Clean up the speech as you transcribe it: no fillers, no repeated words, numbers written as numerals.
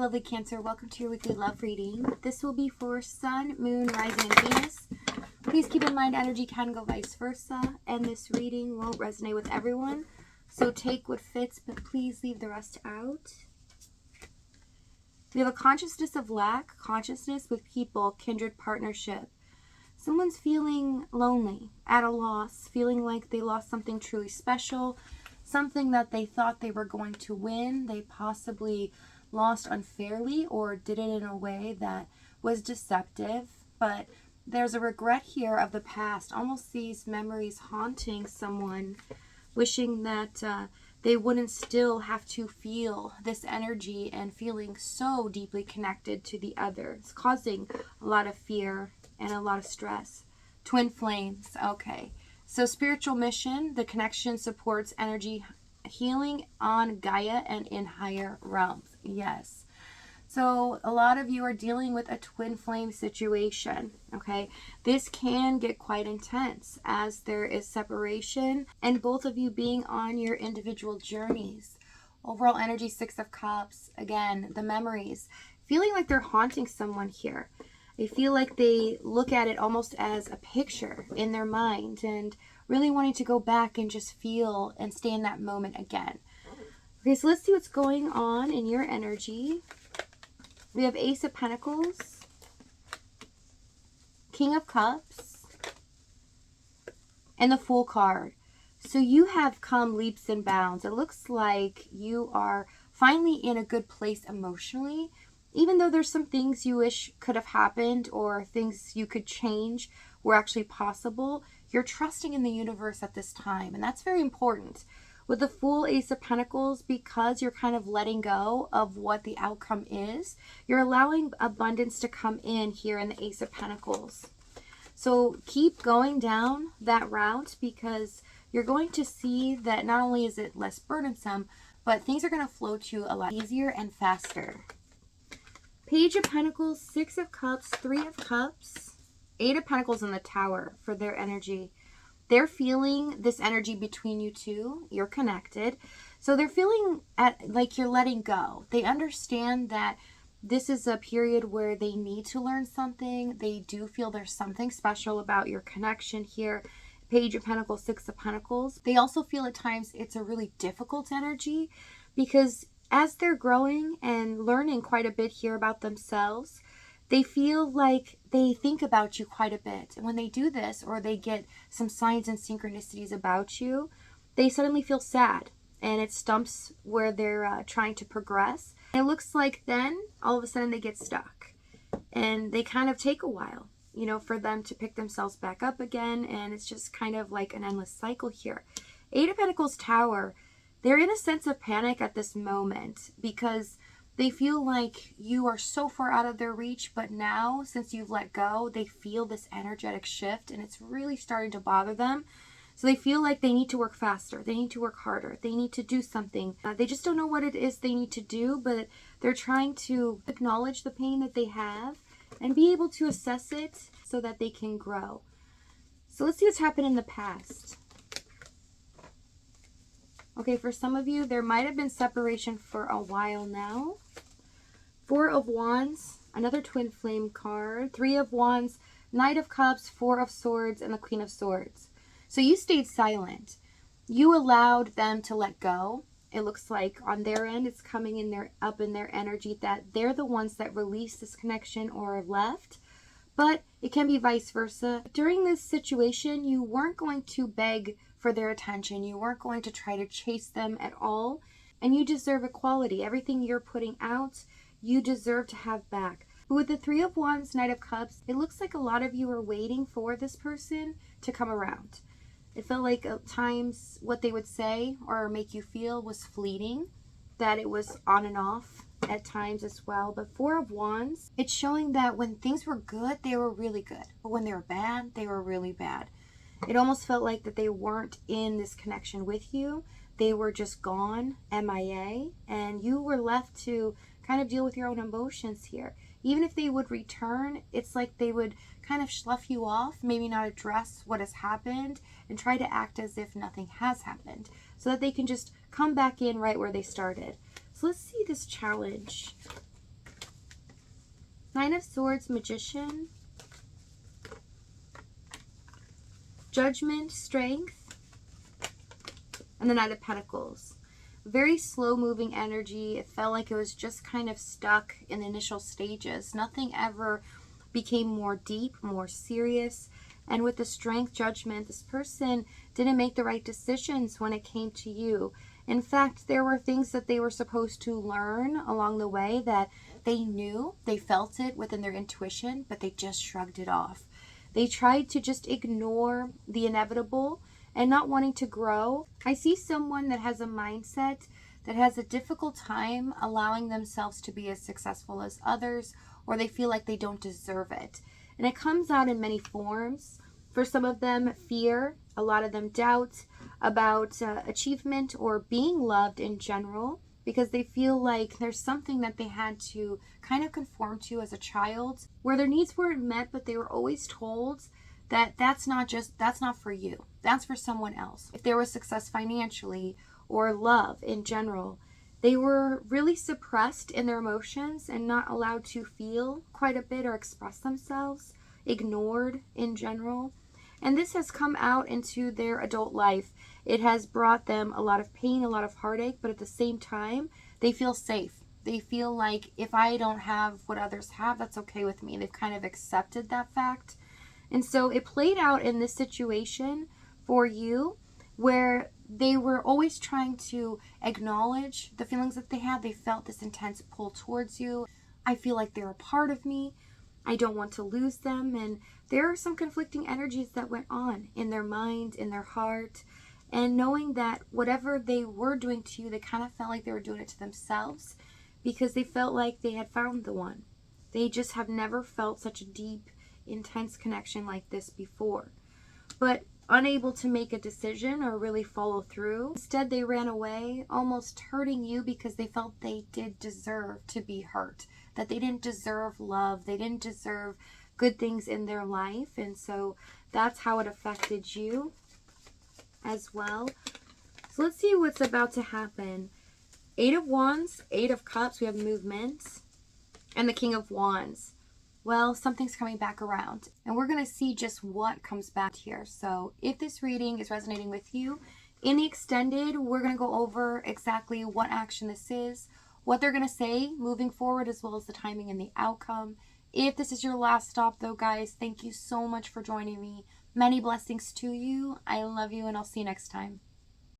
lovely Cancer. Welcome to your weekly love reading. This will be for Sun, Moon, Rising, and Venus. Please keep in mind energy can go vice versa, and this reading won't resonate with everyone. So take what fits, but please leave the rest out. We have a consciousness of lack, consciousness with people, kindred partnership. Someone's feeling lonely, at a loss, feeling like they lost something truly special, something that they thought they were going to win. They possibly lost unfairly or did it in a way that was deceptive. But there's a regret here of the past, almost these memories haunting someone, wishing that they wouldn't still have to feel this energy and feeling so deeply connected to the other. It's causing a lot of fear and a lot of stress. Twin flames. Okay. So spiritual mission, the connection supports energy healing on Gaia and in higher realms. Yes. So a lot of you are dealing with a twin flame situation. Okay. This can get quite intense as there is separation and both of you being on your individual journeys. Overall energy, 6 of Cups. Again, the memories. Feeling like they're haunting someone here. They feel like they look at it almost as a picture in their mind and really wanting to go back and just feel and stay in that moment again. Okay, so let's see what's going on in your energy. We have Ace of Pentacles, King of Cups, and the Fool card. So you have come leaps and bounds. It looks like you are finally in a good place emotionally. Even though there's some things you wish could have happened or things you could change were actually possible, you're trusting in the universe at this time. And that's very important. With the Fool, Ace of Pentacles, because you're kind of letting go of what the outcome is, you're allowing abundance to come in here in the Ace of Pentacles. So keep going down that route because you're going to see that not only is it less burdensome, but things are going to flow to you a lot easier and faster. Page of Pentacles, 6 of Cups, 3 of Cups, 8 of Pentacles in the Tower for their energy. They're feeling this energy between you two. You're connected. So they're feeling like you're letting go. They understand that this is a period where they need to learn something. They do feel there's something special about your connection here. Page of Pentacles, 6 of Pentacles. They also feel at times it's a really difficult energy because as they're growing and learning quite a bit here about themselves, they feel like they think about you quite a bit. And when they do this, or they get some signs and synchronicities about you, they suddenly feel sad. And it stumps where they're trying to progress. And it looks like then, all of a sudden, they get stuck. And they kind of take a while, you know, for them to pick themselves back up again. And it's just kind of like an endless cycle here. 8 of Pentacles, Tower. They're in a sense of panic at this moment because they feel like you are so far out of their reach, but now, since you've let go, they feel this energetic shift and it's really starting to bother them. So they feel like they need to work faster, they need to work harder, they need to do something. They just don't know what it is they need to do, but they're trying to acknowledge the pain that they have and be able to assess it so that they can grow. So let's see what's happened in the past. Okay, for some of you, there might have been separation for a while now. 4 of Wands, another twin flame card. 3 of Wands, Knight of Cups, 4 of Swords, and the Queen of Swords. So you stayed silent. You allowed them to let go. It looks like on their end, it's coming in up in their energy that they're the ones that released this connection or left. But it can be vice versa. During this situation, you weren't going to beg for their attention. You weren't going to try to chase them at all. And you deserve equality. Everything you're putting out, you deserve to have back. But with the 3 of Wands, Knight of Cups, it looks like a lot of you are waiting for this person to come around. It felt like at times what they would say or make you feel was fleeting, that it was on and off at times as well. But 4 of Wands, it's showing that when things were good, they were really good. But when they were bad, they were really bad. It almost felt like that they weren't in this connection with you. They were just gone, MIA, and you were left to kind of deal with your own emotions here. Even if they would return, it's like they would kind of slough you off, maybe not address what has happened, and try to act as if nothing has happened, so that they can just come back in right where they started. So let's see this challenge. Nine of Swords, Magician, Judgment, Strength, and the Knight of Pentacles. Very slow moving energy. It felt like it was just kind of stuck in the initial stages. Nothing ever became more deep, more serious. And with the Strength, Judgment, this person didn't make the right decisions when it came to you. In fact, there were things that they were supposed to learn along the way that they knew, they felt it within their intuition, but they just shrugged it off. They tried to just ignore the inevitable and not wanting to grow. I see someone that has a mindset that has a difficult time allowing themselves to be as successful as others, or they feel like they don't deserve it. And it comes out in many forms. For some of them, fear. A lot of them doubt about achievement or being loved in general, because they feel like there's something that they had to kind of conform to as a child, where their needs weren't met, but they were always told that that's not for you. That's for someone else. If there was success financially or love in general, they were really suppressed in their emotions and not allowed to feel quite a bit or express themselves, ignored in general. And this has come out into their adult life. It has brought them a lot of pain, a lot of heartache, but at the same time, they feel safe. They feel like if I don't have what others have, that's okay with me. They've kind of accepted that fact. And so it played out in this situation for you, where they were always trying to acknowledge the feelings that they had. They felt this intense pull towards you. I feel like they're a part of me. I don't want to lose them. And there are some conflicting energies that went on in their mind, in their heart. And knowing that whatever they were doing to you, they kind of felt like they were doing it to themselves, because they felt like they had found the one. They just have never felt such a deep, intense connection like this before. But unable to make a decision or really follow through. Instead, they ran away, almost hurting you because they felt they did deserve to be hurt, that they didn't deserve love, they didn't deserve good things in their life. And so that's how it affected you as well. So let's see what's about to happen. Eight of Wands, Eight of Cups, we have movement, and the King of Wands. Well, something's coming back around, and we're going to see just what comes back here. So if this reading is resonating with you, in the extended, we're going to go over exactly what action this is, what they're going to say moving forward, as well as the timing and the outcome. If this is your last stop, though, guys, thank you so much for joining me. Many blessings to you. I love you, and I'll see you next time.